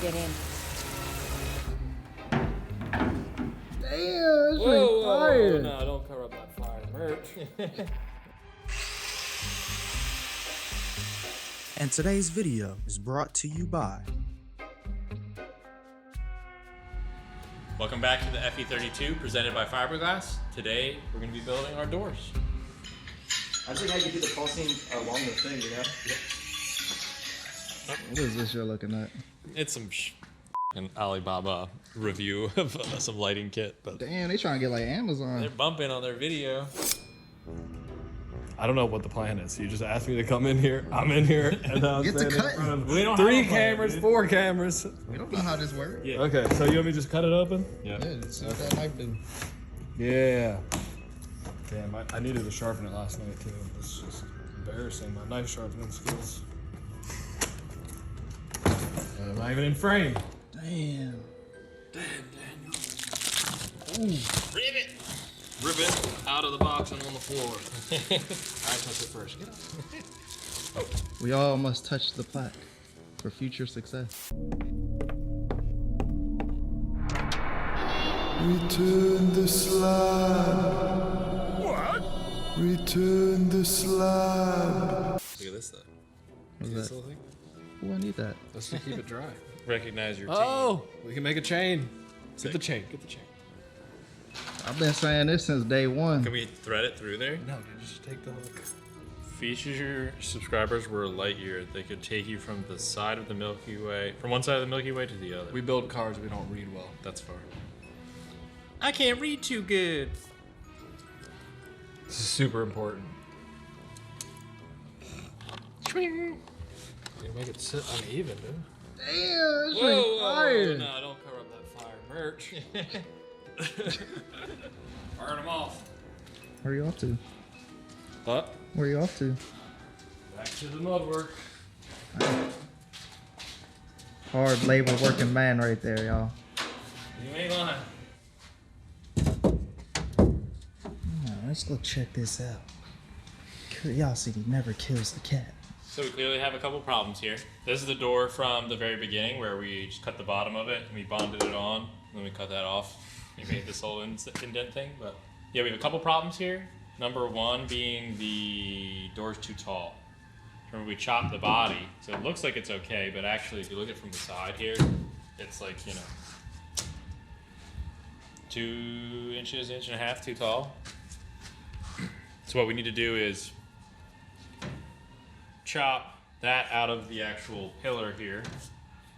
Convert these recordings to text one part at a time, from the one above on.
Get in. Damn, Whoa, no, don't cover up that fire merch. And today's video is brought to you by... Welcome back to the FE32 presented by Fiberglass. Today we're going to be building our doors. I just like how you do the pulsing along the thing, you know? What is this you're looking at? It's some an Alibaba review of some lighting kit, but Damn, they trying to get like they're Amazon. bumping on their video. I don't know what the plan is. You just asked me to come in here. I'm in here. And I'm Get to standing in cutting. front of We don't 3 have a plan, cameras, dude. 4 cameras. We don't know how this works. Yeah. Okay, so you want me to just cut it open? Yeah. Yeah, just see what that knife do. Yeah. Damn, I needed to sharpen it last night too. It's just embarrassing, my knife sharpening skills. I'm not even in frame. Damn. Ribbit! Ribbit out of the box and on the floor. I touch it first. Get up. We all must touch the plaque for future success. Return the slab. What? Return the slab. Look at this though. What's This that? little thing? Oh, I need that. Let's just keep it dry. Recognize your team. Oh, we can make a chain. Get the chain. Get the chain. I've been saying this since day one. Can we thread it through there? No, dude, just take the hook. Features your subscribers were a light year. They could take you from the side of the Milky Way, from one side of the Milky Way to the other. We build cars. We don't read well. That's far. I can't read too good. This is super important. You make it sit uneven, dude. Damn, this Whoa, thing whoa, fire. no, don't cover up that fire merch. Burn them off. Where you off to? What? Where you off to? Back to the mud work. Hard labor working man right there, y'all. You ain't lying. Let's go check this out. Curiosity never kills the cat. So we clearly have a couple problems here. This is the door from the very beginning where we just cut the bottom of it and we bonded it on. Then we cut that off. We made this whole indent thing, but yeah, we have a couple problems here. Number one being the door's too tall. Remember we chopped the body, so it looks like it's okay, but actually if you look at it from the side here, it's like, 2 inches, 1.5 inches too tall. So what we need to do is chop that out of the actual pillar here.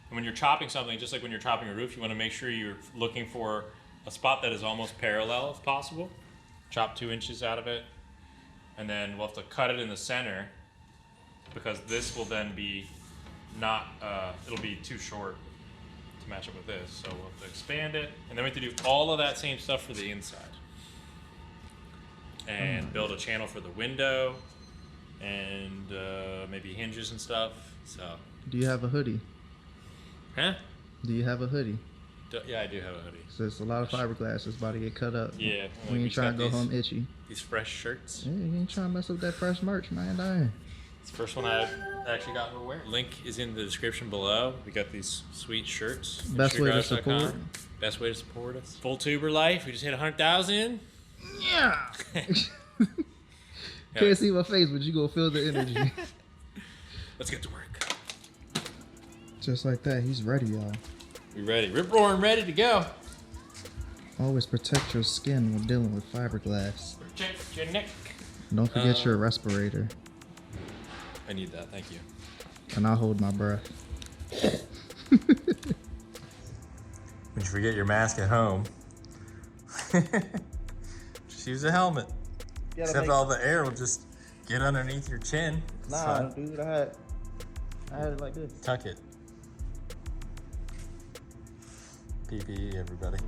And when you're chopping something, just like when you're chopping a roof, you want to make sure you're looking for a spot that is almost parallel if possible. Chop 2 inches out of it, and then we'll have to cut it in the center because this will then be not, it'll be too short to match up with this. So we'll have to expand it, and then we have to do all of that same stuff for the inside. And build a channel for the window, and maybe hinges and stuff. So. Do you have a hoodie? Huh? Do you have a hoodie? Yeah, I do have a hoodie. So it's a lot of fiberglass that's about to get cut up. Yeah. We ain't trying to go home itchy. These fresh shirts. Yeah, you ain't trying to mess up that fresh merch, man. Dang. It's the first one I've actually gotten to wear. Link is in the description below. We got these sweet shirts. Best way to support. Best way to support us. Full tuber life. We just hit 100,000. Yeah. Can't see my face, but you gonna feel the energy. Let's get to work. Just like that, he's ready, y'all. We ready. Rip roaring, ready to go. Always protect your skin when dealing with fiberglass. Protect your neck. Don't forget your respirator. I need that. Thank you. And I'll hold my breath. When you forget your mask at home, just use a helmet. Except all the air will just get underneath your chin. Nah, dude, I had it like this. Tuck it. PPE, everybody.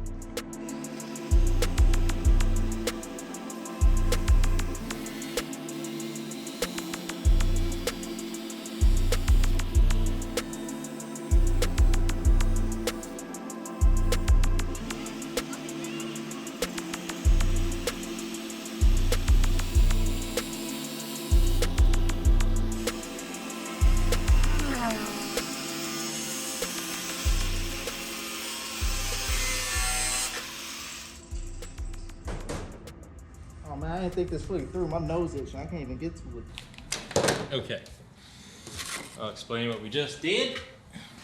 I didn't think this fully through. My nose itch. I can't even get to it. Okay. I'll explain what we just did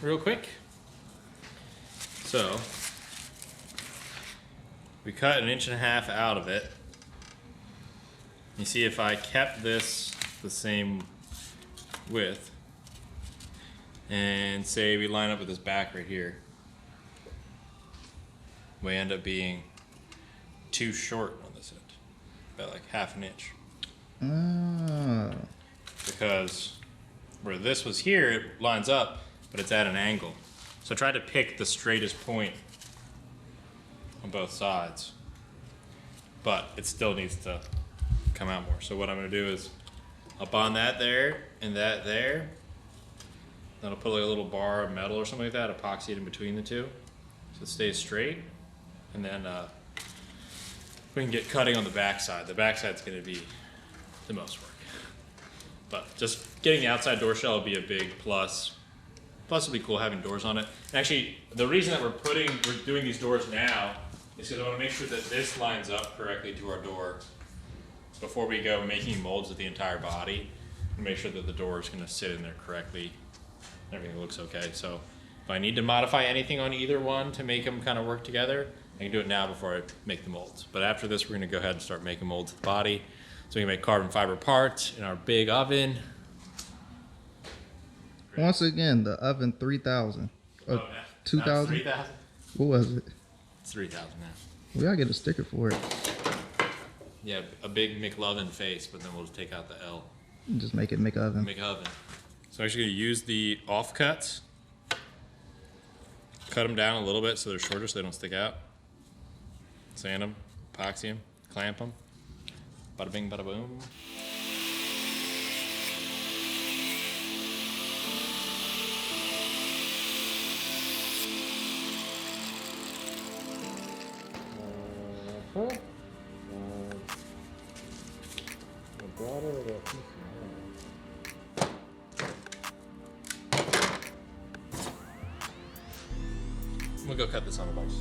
real quick. So, we cut 1.5 inches out of it. You see, if I kept this the same width, and say we line up with this back right here, we end up being too short on this end, about like 1/2 inch. Oh. Because where this was here, it lines up, but it's at an angle. So try to pick the straightest point on both sides, but it still needs to come out more. So what I'm gonna do is up on that there and that there, then I'll put like a little bar of metal or something like that, epoxy it in between the two so it stays straight, and then we can get cutting on the back side. The back side's gonna be the most work, but just getting the outside door shell will be a big plus. Plus it'll be cool having doors on it. And actually, the reason that we're doing these doors now is because I want to make sure that this lines up correctly to our door before we go making molds of the entire body, and make sure that the door is going to sit in there correctly. Everything looks okay. So if I need to modify anything on either one to make them kind of work together, I can do it now before I make the molds. But after this, we're going to go ahead and start making molds of the body, so we can make carbon fiber parts in our big oven. Once again, the oven 3000. Oh, 2000. 3,000. What was it? It's 3,000 now. We gotta get a sticker for it. Yeah, a big McLovin face, but then we'll just take out the L. Just make it McOven. McOven. So I'm actually gonna use the offcuts, cut them down a little bit so they're shorter so they don't stick out. Sand them, epoxy them, clamp them. Bada bing, bada boom. We'll go cut this on the box.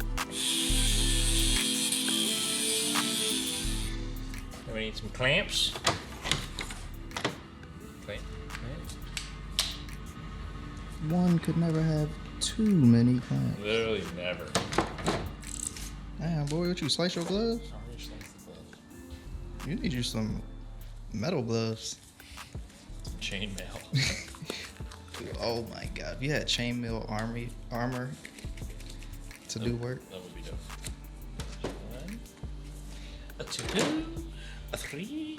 And we need some clamps. Clamp. One could never have too many clamps. Literally never. Damn, boy, what you slice your gloves? You need you some metal gloves. Chainmail. Oh my god, if you had chainmail armor to do work. That would be dope. 1, a 2, a 3.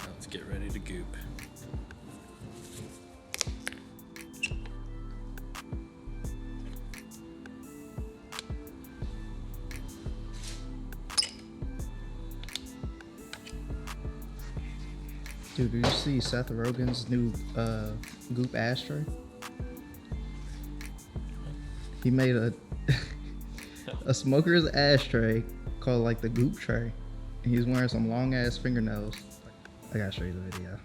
Now let's get ready to goop. Dude, did you see Seth Rogen's new goop ashtray? He made a smoker's ashtray called like the goop tray, and he's wearing some long ass fingernails. I gotta show you the video.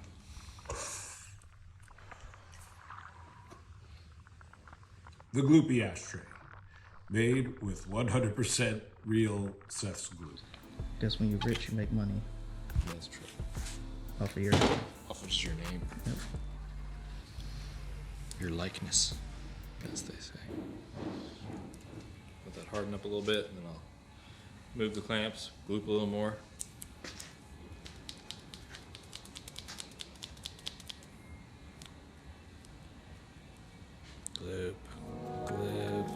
The Gloopy Ashtray, made with 100% real Seth's glue. Guess when you're rich, you make money That's true. off of your. Off of just your name. Yep. Your likeness, as they say. Let that harden up a little bit, and then I'll move the clamps, gloop a little more. Gloop, gloop.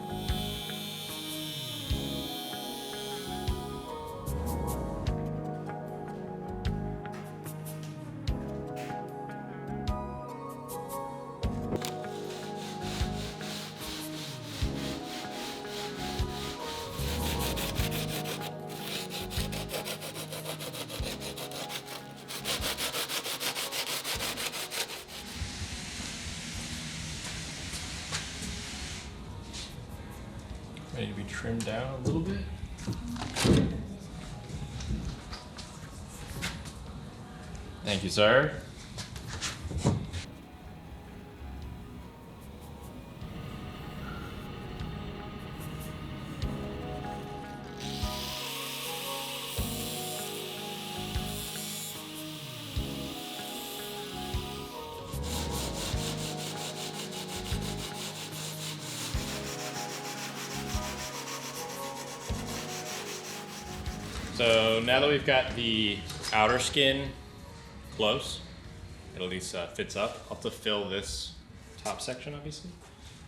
Ready to be trimmed down a little bit. Thank you, sir. So now that we've got the outer skin close, it at least fits up. I'll have to fill this top section, obviously,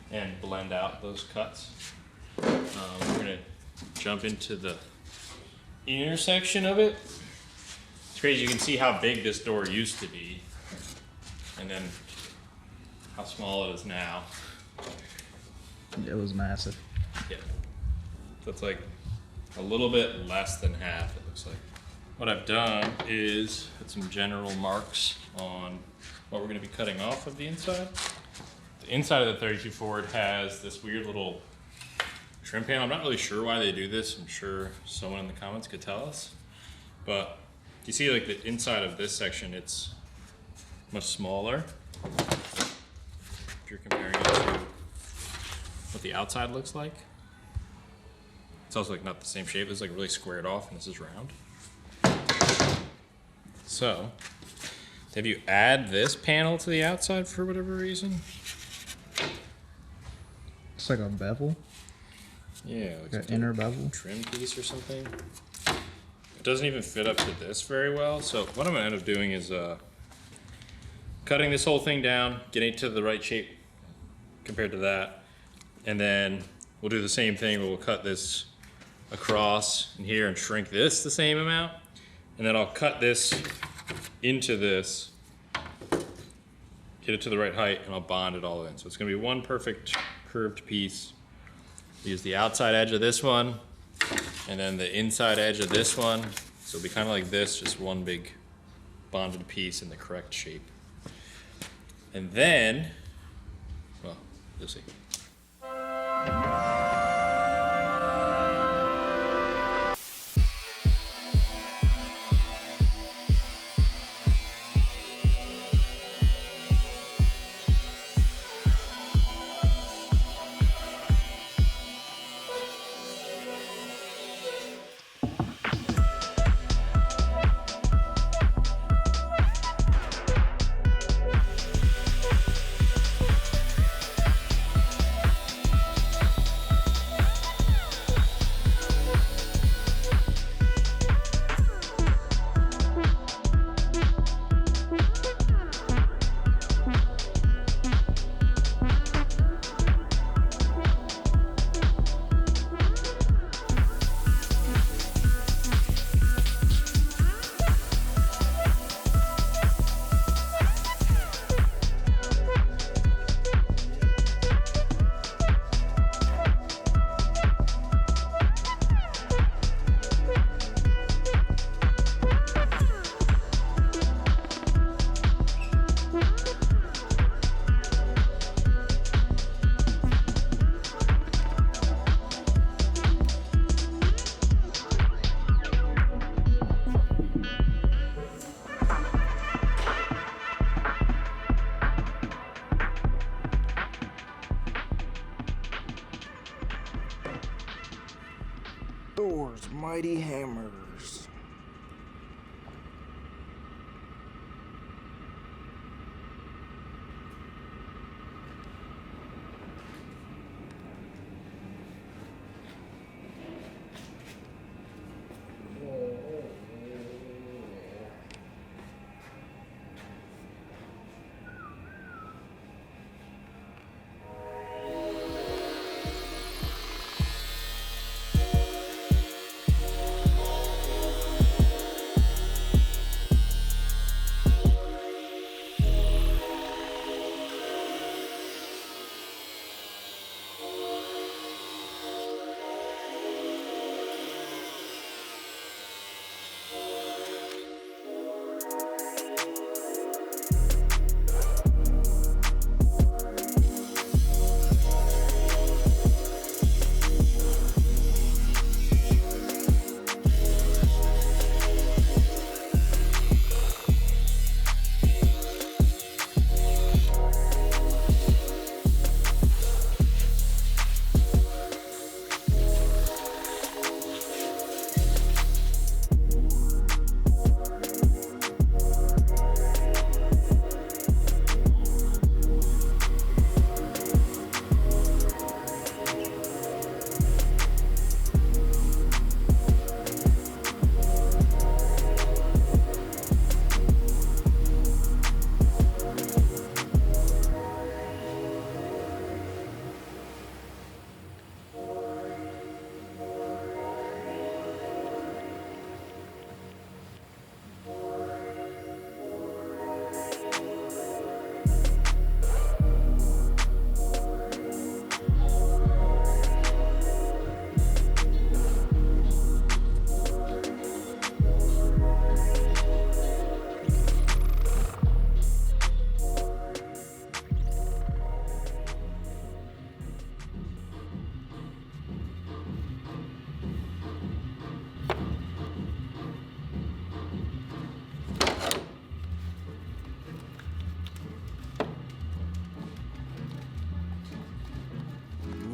and blend out those cuts. We're gonna jump into the inner section of it. It's crazy, you can see how big this door used to be, and then how small it is now. It was massive. Yeah. So it's like a little bit less than half, it looks like. What I've done is put some general marks on what we're gonna be cutting off of the inside. The inside of the 32 Ford has this weird little trim panel. I'm not really sure why they do this. I'm sure someone in the comments could tell us. But you see like the inside of this section, it's much smaller. If you're comparing it to what the outside looks like. It's also like not the same shape. This is like really squared off and this is round. So, if you add this panel to the outside for whatever reason. It's like a bevel, Yeah, like like an some inner bevel. trim piece or something. It doesn't even fit up to this very well. So what I'm gonna end up doing is cutting this whole thing down, getting it to the right shape compared to that. And then we'll do the same thing, but we'll cut this across in here and shrink this the same amount. And then I'll cut this into this, get it to the right height, and I'll bond it all in. So it's gonna be one perfect curved piece. Use the outside edge of this one, and then the inside edge of this one. So it'll be kind of like this, just one big bonded piece in the correct shape. And then, well, you'll see. Thor's mighty hammers.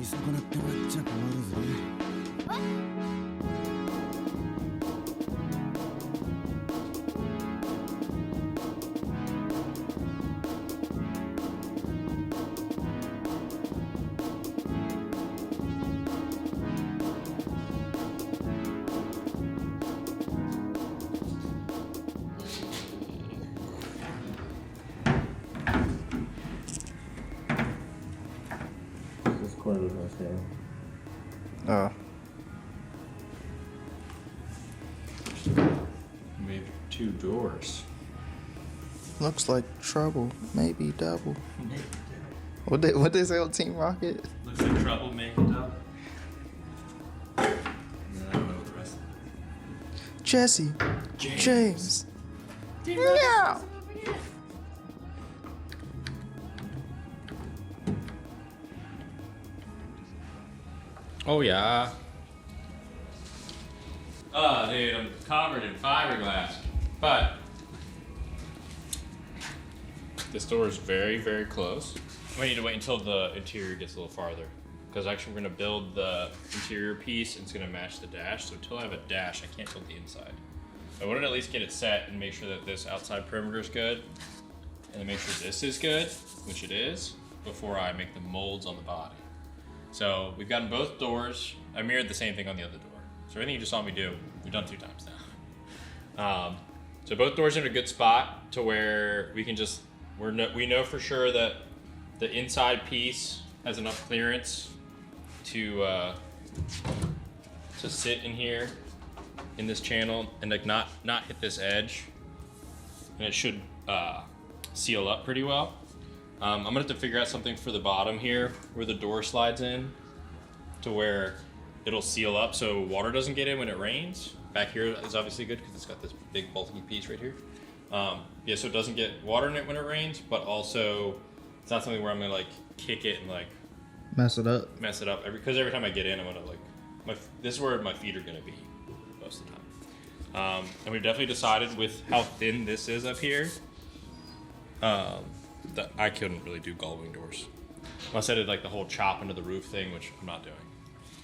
損なってまっちゃ困るぜ。This corner was gonna stay. We have 2 doors. Looks like trouble, maybe double. What they say on Team Rocket? Looks like trouble making up. I don't know the rest. Jesse, James. Yeah. Oh yeah. Oh dude, I'm covered in fiberglass. But this door is very, very close. We need to wait until the interior gets a little farther. Because actually we're gonna build the interior piece and it's gonna match the dash. So until I have a dash, I can't build the inside. I wanted to at least get it set and make sure that this outside perimeter is good. And then make sure this is good, which it is, before I make the molds on the body. So we've gotten both doors. I mirrored the same thing on the other door. So everything you just saw me do, we've done 2 times now. So both doors are in a good spot to where we can just, we know for sure that the inside piece has enough clearance to sit in here in this channel and like not hit this edge. And it should seal up pretty well. I'm gonna have to figure out something for the bottom here where the door slides in to where it'll seal up so water doesn't get in when it rains. Back here is obviously good because it's got this big bulky piece right here. Yeah, so it doesn't get water in it when it rains, but also it's not something where I'm gonna like kick it and like Mess it up. Because every time I get in, I'm gonna like, this is where my feet are gonna be most of the time. And we've definitely decided with how thin this is up here, that I couldn't really do gullwing doors. Unless I did like the whole chop into the roof thing, which I'm not doing.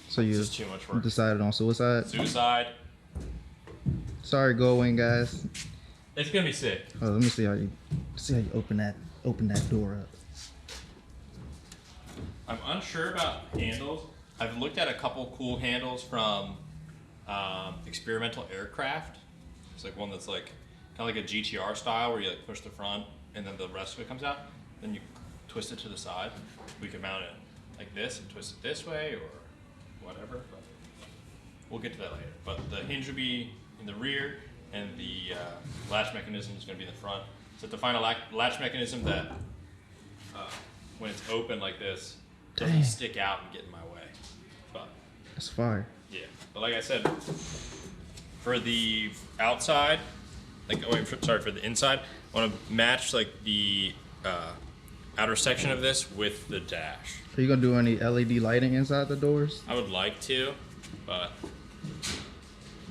So you It's just too much work. decided on suicide? Suicide. Sorry, Gullwing guys. It's gonna be sick. Oh, let me see how you open that door up. I'm unsure about handles. I've looked at a couple cool handles from Experimental Aircraft. It's like one that's like kind of like a GTR style where you like push the front and then the rest of it comes out. Then you twist it to the side. We can mount it like this and twist it this way or whatever. But we'll get to that later. But the hinge will be in the rear and the latch mechanism is going to be in the front. So to find a latch mechanism that when it's open like this doesn't stick out and get in my way. But That's fire. yeah, but like I said, for the outside, for the inside, I want to match like the outer section of this with the dash. Are you gonna do any LED lighting inside the doors? I would like to, but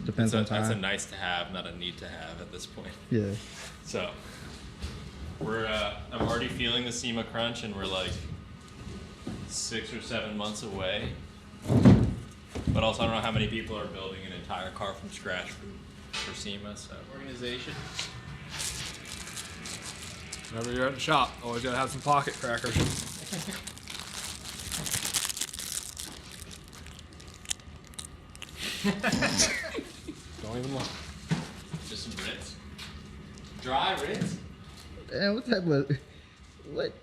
Depends on time. that's a nice to have, not a need to have at this point. Yeah. So we're I'm already feeling the SEMA crunch, and we're like 6 or 7 months away. But also, I don't know how many people are building an entire car from scratch for SEMA. So organization. Whenever you're at the shop, always gotta have some pocket crackers. Don't even look. Just some Ritz. Dry Ritz. Damn, what type of what?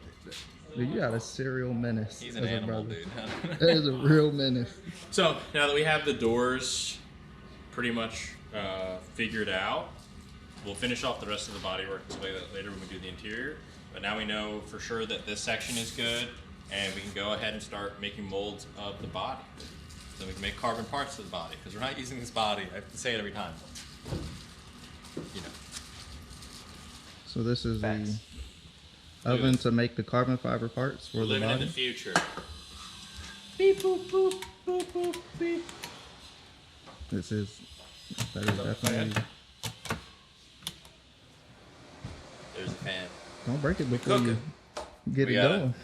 Dude, you got a serial menace. He's an as a animal, brother. dude. That is a real menace. So now that we have the doors pretty much figured out, we'll finish off the rest of the bodywork later when we do the interior. But now we know for sure that this section is good, and we can go ahead and start making molds of the body. So we can make carbon parts of the body, because we're not using this body. I have to say it every time. You know. So this is Facts. the oven to make the carbon fiber parts for We're the living in body. the future. Beep boop boop boop boop beep. That is definitely. There's a fan. Don't break it before you cooking. get We it gotta- going.